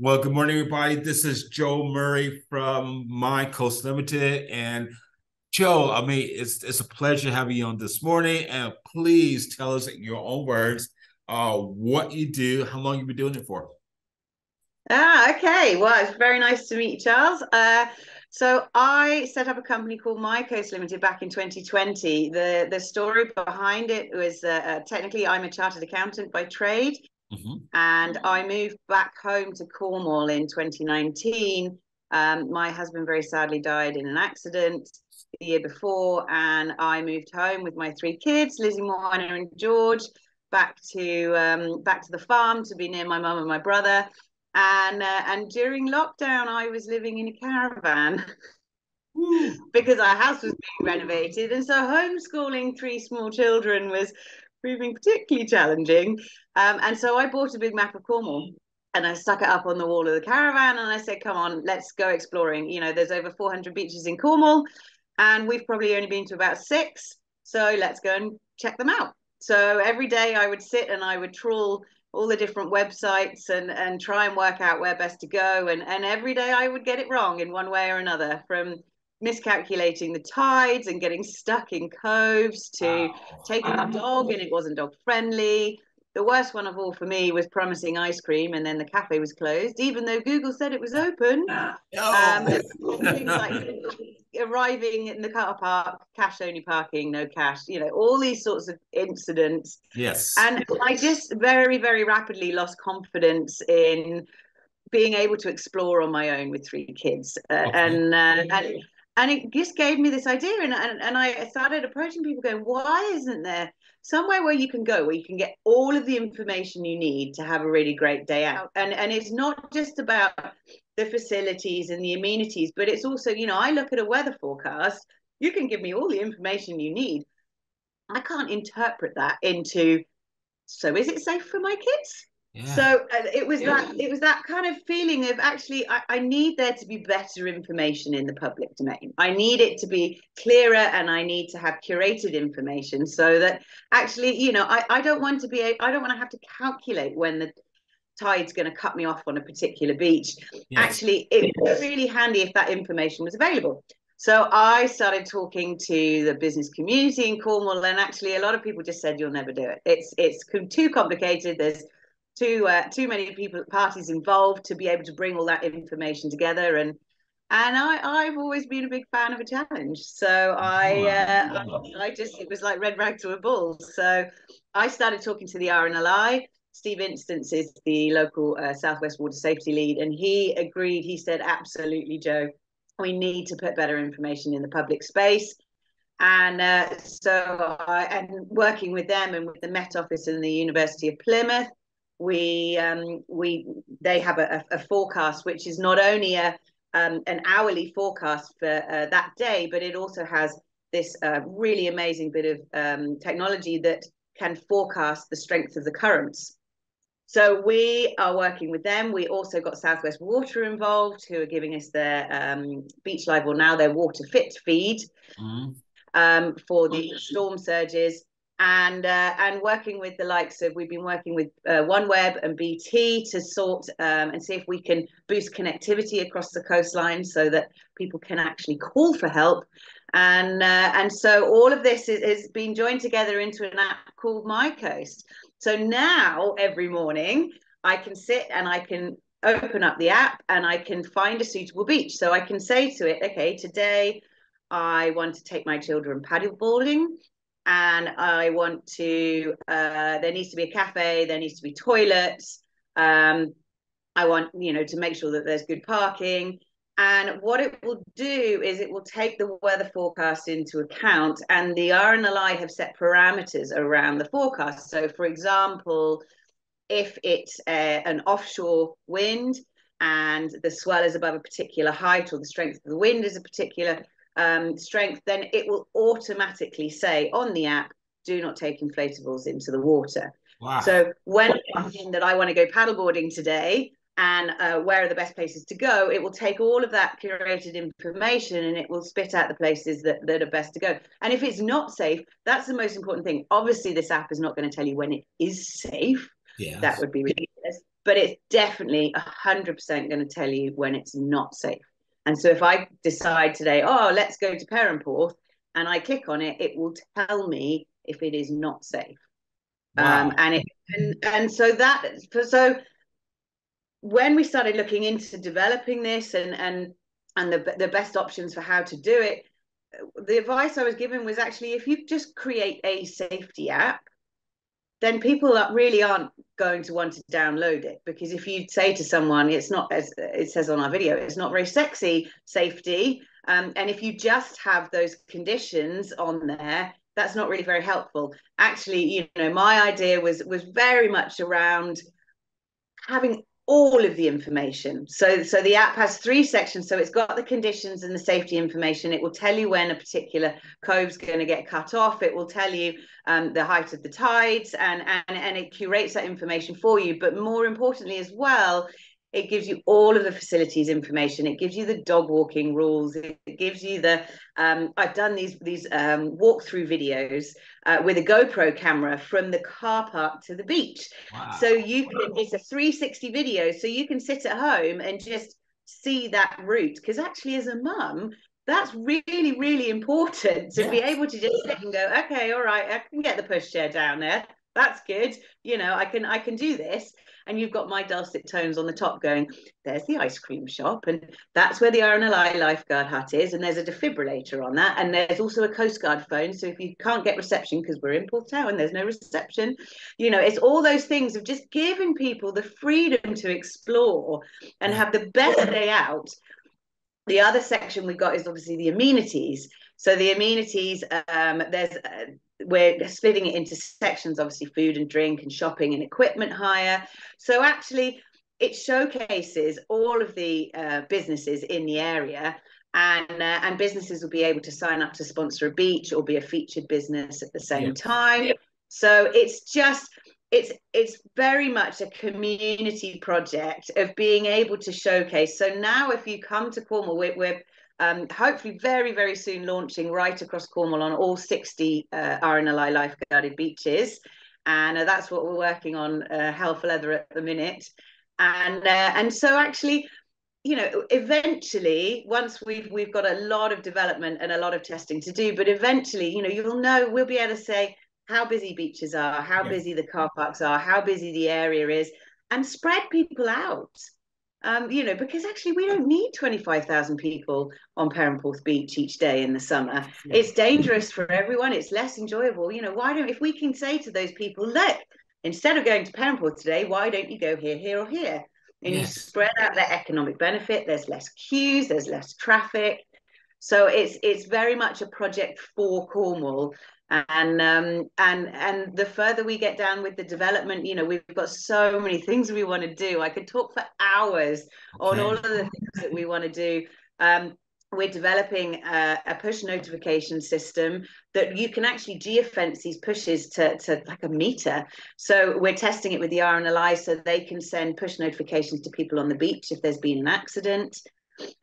Well, good morning, everybody. This is Joe Murray from My Coast Limited. And Joe, it's a pleasure having you on this morning. And please tell us in your own words what you do, how long you've been doing it for. Okay. Well, it's very nice to meet you, Charles. So I set up a company called My Coast Limited back in 2020. The story behind it was technically I'm a chartered accountant by trade, Mhm. and I moved back home to Cornwall in 2019. My husband very sadly died in an accident the year before, and I moved home with my three kids, Lizzie, Moana, and George, back to the farm to be near my mum and my brother. And during lockdown, I was living in a caravan Woo. because our house was being renovated, and so homeschooling three small children was proving particularly challenging. And so I bought a big map of Cornwall and I stuck it up on the wall of the caravan and I said, come on, let's go exploring. There's over 400 beaches in Cornwall and we've probably only been to about six. So let's go and check them out. So every day I would sit and I would trawl all the different websites and try and work out where best to go. And every day I would get it wrong in one way or another, from miscalculating the tides and getting stuck in coves to Wow. taking the dog and it wasn't dog friendly. The worst one of all for me was promising ice cream and then the cafe was closed, even though Google said it was open. Oh. Things like arriving in the car park, cash only parking, no cash, all these sorts of incidents. Yes. And I just very, very rapidly lost confidence in being able to explore on my own with three kids. Okay. And it just gave me this idea. And I started approaching people going, why isn't there somewhere where you can go, where you can get all of the information you need to have a really great day out? And it's not just about the facilities and the amenities, but it's also, I look at a weather forecast, you can give me all the information you need. I can't interpret that into, so is it safe for my kids? So Yeah. it was that kind of feeling of, actually I need there to be better information in the public domain. I need it to be clearer and I need to have curated information so that actually, I don't want to have to calculate when the tide's going to cut me off on a particular beach. Yes. Actually, it would be really handy if that information was available. So I started talking to the business community in Cornwall, and actually, a lot of people just said, "You'll never do it. It's too complicated. There's too many parties involved to be able to bring all that information together." And I've always been a big fan of a challenge. So I just, it was like red rag to a bull. So I started talking to the RNLI. Steve Instance is the local Southwest Water Safety Lead, and he agreed. He said, absolutely, Joe, we need to put better information in the public space. And working with them and with the Met Office and the University of Plymouth, they have a forecast which is not only an hourly forecast for that day, but it also has this really amazing bit of technology that can forecast the strength of the currents. So we are working with them. We also got Southwest Water involved, who are giving us their Beach Live, or now their Water Fit feed Mhm. for the storm surges. And working with the likes of, we've been working with OneWeb and BT to sort and see if we can boost connectivity across the coastline so that people can actually call for help. And so all of this is being joined together into an app called My Coast. So now every morning I can sit and I can open up the app and I can find a suitable beach. So I can say to it, okay, today I want to take my children paddleboarding, and I want to, there needs to be a cafe, there needs to be toilets. I want, to make sure that there's good parking. And what it will do is it will take the weather forecast into account, and the RNLI have set parameters around the forecast. So, for example, if it's an offshore wind and the swell is above a particular height, or the strength of the wind is a particular strength, then it will automatically say on the app, do not take inflatables into the water. Wow. So when I'm in that I want to go paddleboarding today, and where are the best places to go, it will take all of that curated information and it will spit out the places that are best to go. And if it's not safe, that's the most important thing. Obviously, this app is not going to tell you when it is safe. That Yes. would be ridiculous. but it's definitely 100% going to tell you when it's not safe. And so if I decide today, oh, let's go to Perranporth, and I click on it, it will tell me if it is not safe. Wow. And so when we started looking into developing this and the best options for how to do it, the advice I was given was actually, if you just create a safety app, then people really aren't going to want to download it, because if you say to someone, it's not, as it says on our video, it's not very sexy safety, and if you just have those conditions on there, that's not really very helpful. Actually, my idea was very much around having all of the information. So the app has 3 sections. So it's got the conditions and the safety information. It will tell you when a particular cove's going to get cut off. It will tell you the height of the tides, and it curates that information for you. But more importantly as well, it gives you all of the facilities information. It gives you the dog walking rules. It gives you the I've done these walkthrough videos with a GoPro camera from the car park to the beach. Wow. So it's a 360 video, so you can sit at home and just see that route. Because actually, as a mum, that's really, really important to be able to just sit and go, okay, all right, I can get the pushchair down there. That's good. I can do this. And you've got my dulcet tones on the top going, there's the ice cream shop, and that's where the RNLI lifeguard hut is, and there's a defibrillator on that, and there's also a Coastguard phone, so if you can't get reception, because we're in Portsmouth and there's no reception, it's all those things of just giving people the freedom to explore and have the best day out. The other section we've got is obviously the amenities. So the amenities, we're splitting it into sections, obviously food and drink and shopping and equipment hire. So actually it showcases all of the businesses in the area, and businesses will be able to sign up to sponsor a beach or be a featured business at the same time. So it's very much a community project of being able to showcase. So now if you come to Cornwall, we're hopefully very, very soon launching right across Cornwall on all 60 RNLI lifeguarded beaches. And that's what we're working on, hell for leather at the minute. And so actually, eventually, once we've got a lot of development and a lot of testing to do, but eventually, we'll be able to say how busy beaches are, how busy the car parks are, how busy the area is, and spread people out. Because actually we don't need 25,000 people on Perranporth Beach each day in the summer. It's dangerous for everyone. It's less enjoyable. If we can say to those people, look, instead of going to Perranporth today, why don't you go here, here, or here? And you spread out their economic benefit. There's less queues, there's less traffic. So it's very much a project for Cornwall. And the further we get down with the development, we've got so many things we want to do. I could talk for hours on all of the things that we want to do. We're developing a push notification system that you can actually geofence these pushes to like a meter. So we're testing it with the RNLI so they can send push notifications to people on the beach if there's been an accident.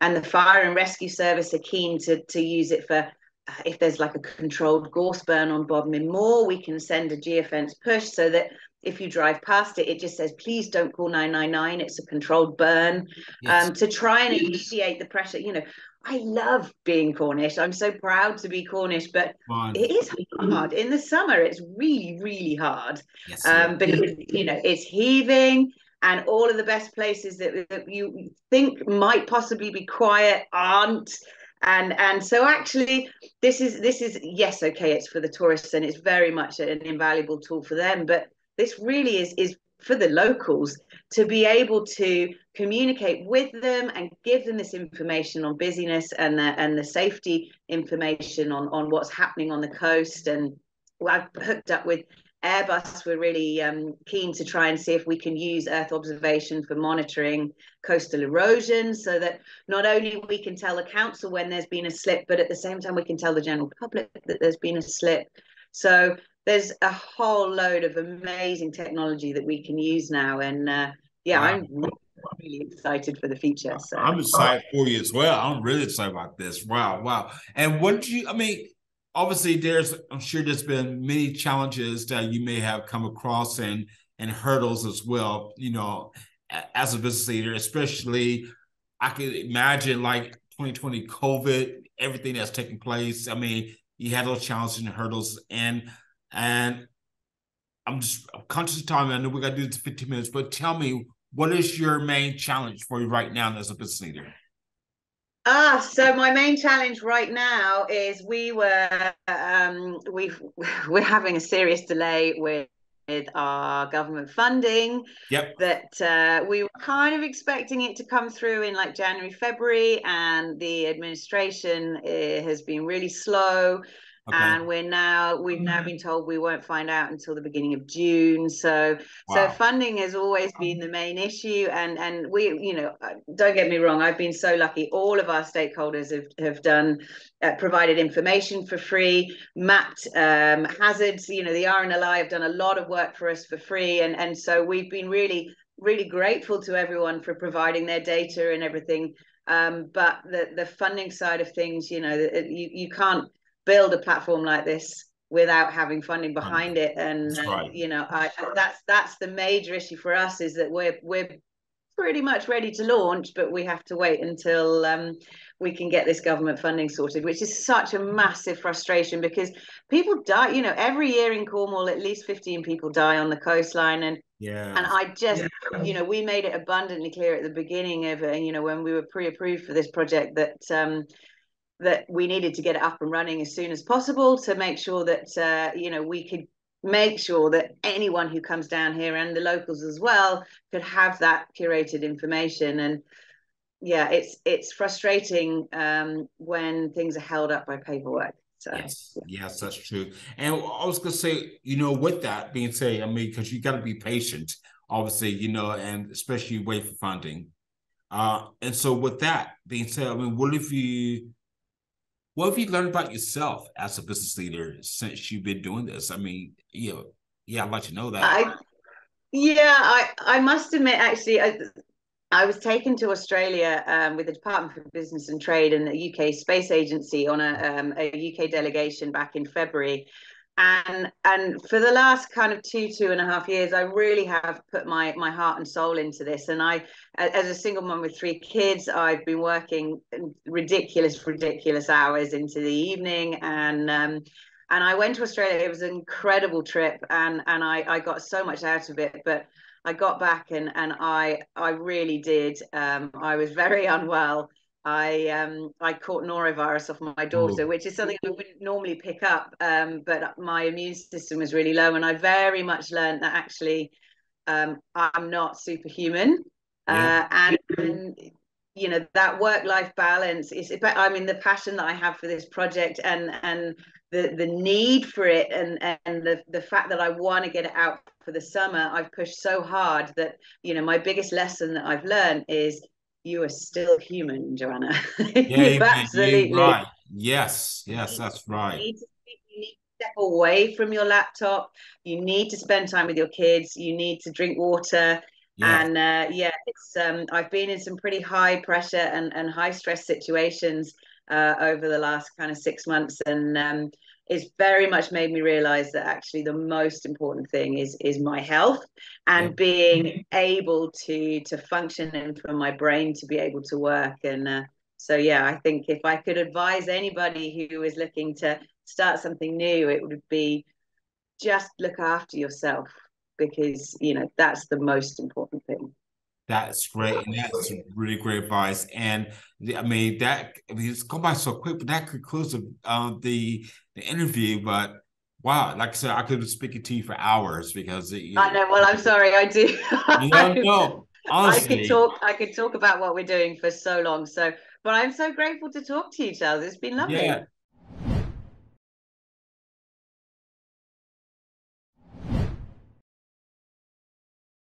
And the fire and rescue service are keen to use it for if there's like a controlled gorse burn on Bodmin Moor, we can send a geofence push so that if you drive past it, it just says, please don't call 999. It's a controlled burn, to try and alleviate the pressure. I love being Cornish. I'm so proud to be Cornish, but it is hard. In the summer, it's really, really hard. But it's heaving, and all of the best places that you think might possibly be quiet aren't. And so actually this is yes, okay, it's for the tourists and it's very much an invaluable tool for them, but this really is for the locals to be able to communicate with them and give them this information on busyness and the safety information on what's happening on the coast. And I've hooked up with Airbus. We're really keen to try and see if we can use Earth observation for monitoring coastal erosion, so that not only we can tell the council when there's been a slip, but at the same time we can tell the general public that there's been a slip. So there's a whole load of amazing technology that we can use now. And wow. I'm really excited for the future. So I'm excited for you as well. I'm really excited about this. Wow. And obviously I'm sure there's been many challenges that you may have come across and hurdles as well, as a business leader, especially I could imagine like 2020 COVID, everything that's taking place. I mean, you had those challenges and hurdles, and I'm conscious of time. I know we got to do this in 15 minutes, but tell me, what is your main challenge for you right now as a business leader? So my main challenge right now is we're having a serious delay with our government funding Yep. that we were kind of expecting it to come through in like January, February, and the administration has been really slow. Okay. And we've now been told we won't find out until the beginning of June. So Wow. funding has always been the main issue, and we, don't get me wrong, I've been so lucky. All of our stakeholders have done provided information for free, mapped hazards. The RNLI have done a lot of work for us for free, and so we've been really really grateful to everyone for providing their data and everything. But the funding side of things, you can't build a platform like this without having funding behind it. And That's right. that's the major issue for us, is that we're pretty much ready to launch, but we have to wait until we can get this government funding sorted, which is such a massive frustration because people die. Every year in Cornwall, at least 15 people die on the coastline, and Yeah. I just, we made it abundantly clear at the beginning of, when we were pre-approved for this project, that we needed to get it up and running as soon as possible to make sure that we could make sure that anyone who comes down here, and the locals as well, could have that curated information. And yeah, it's frustrating when things are held up by paperwork. So Yes, yes, that's true. And I was gonna say, with that being said, I mean, because you got to be patient, obviously, and especially wait for funding. And so with that being said, I mean, what have you learned about yourself as a business leader since you've been doing this? I mean, yeah, I'd like to know that. I yeah, I must admit, actually, I was taken to Australia with the Department for Business and Trade and the UK Space Agency on a UK delegation back in February. And for the last kind of 2.5 years, I really have put my heart and soul into this. And as a single mom with 3 kids, I've been working ridiculous hours into the evening. And I went to Australia. It was an incredible trip, and I got so much out of it. But I got back, and I really did. I was very unwell. I caught norovirus off my daughter, Ooh, which is something I wouldn't normally pick up. But my immune system was really low, and I very much learned that actually I'm not superhuman. yeah, And that work-life balance is, I mean, the passion that I have for this project, and the need for it, and the fact that I want to get it out for the summer. I've pushed so hard that my biggest lesson that I've learned is you are still human, Joanna. yeah, You you're absolutely right. Yes, yes, that's right. you need to step away from your laptop. You need to spend time with your kids. You need to drink water. Yes, And yeah, it's I've been in some pretty high pressure and high stress situations over the last kind of 6 months, and it's very much made me realize that actually the most important thing is my health, yeah. and being able to function, and for my brain to be able to work. And so yeah, I think if I could advise anybody who is looking to start something new, it would be just look after yourself, because that's the most important thing. That's great, and that's really great advice. And it's gone by so quick, but that concludes the interview. But wow, like I said, I could be speaking to you for hours because I know. Well, I'm sorry. I do. no, honestly, I could talk about what we're doing for so long. But I'm so grateful to talk to you, Charles. It's been yeah, lovely.